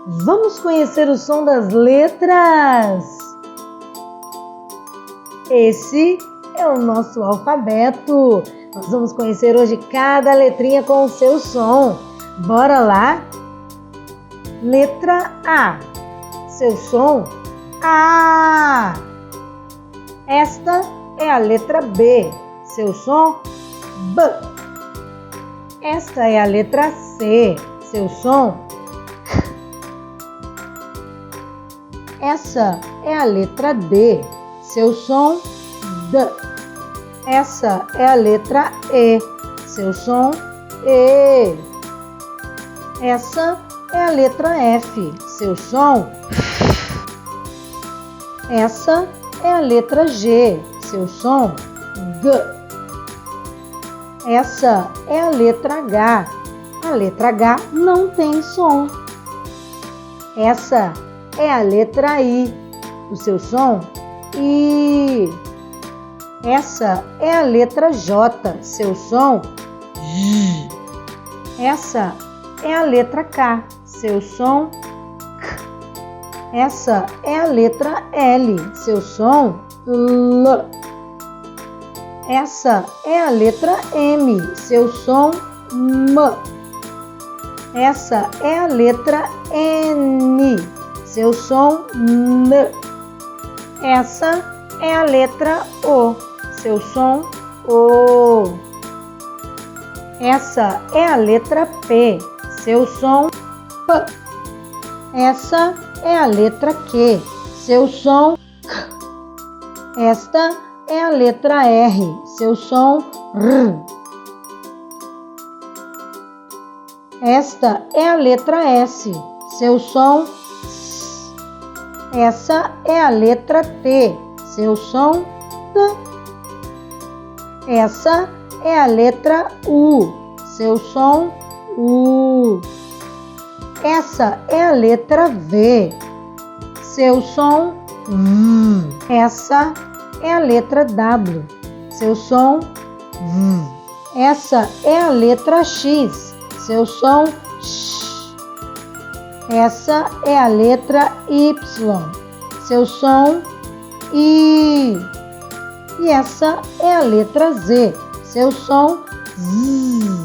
Vamos conhecer o som das letras. Esse é o nosso alfabeto. Nós vamos conhecer hoje cada letrinha com o seu som. Bora lá? Letra A. Seu som? A. Esta é a letra B. Seu som? B. Esta é a letra C. Seu som? Essa é a letra D. Seu som? D. Essa é a letra E. Seu som? E. Essa é a letra F. Seu som? Essa é a letra G. Seu som? G. Essa é a letra H. A letra H não tem som. Essa é a letra I. O seu som? I. Essa é a letra J. Seu som? J. Essa é a letra K. Seu som? K. Essa é a letra L. Seu som? L. Essa é a letra M. Seu som? M. Essa é a letra N. Seu som? N. Essa é a letra O. Seu som? O. Essa é a letra P. Seu som? P. Essa é a letra Q. Seu som? K. Esta é a letra R. Seu som? R. Esta é a letra S. Seu som? S. Essa é a letra T. Seu som? T. Essa é a letra U. Seu som? U. Essa é a letra V. Seu som? V. Essa é a letra W. Seu som? V. Essa é a letra X. Seu som? X. Essa é a letra Y. Seu som? I. E essa é a letra Z. Seu som? Z.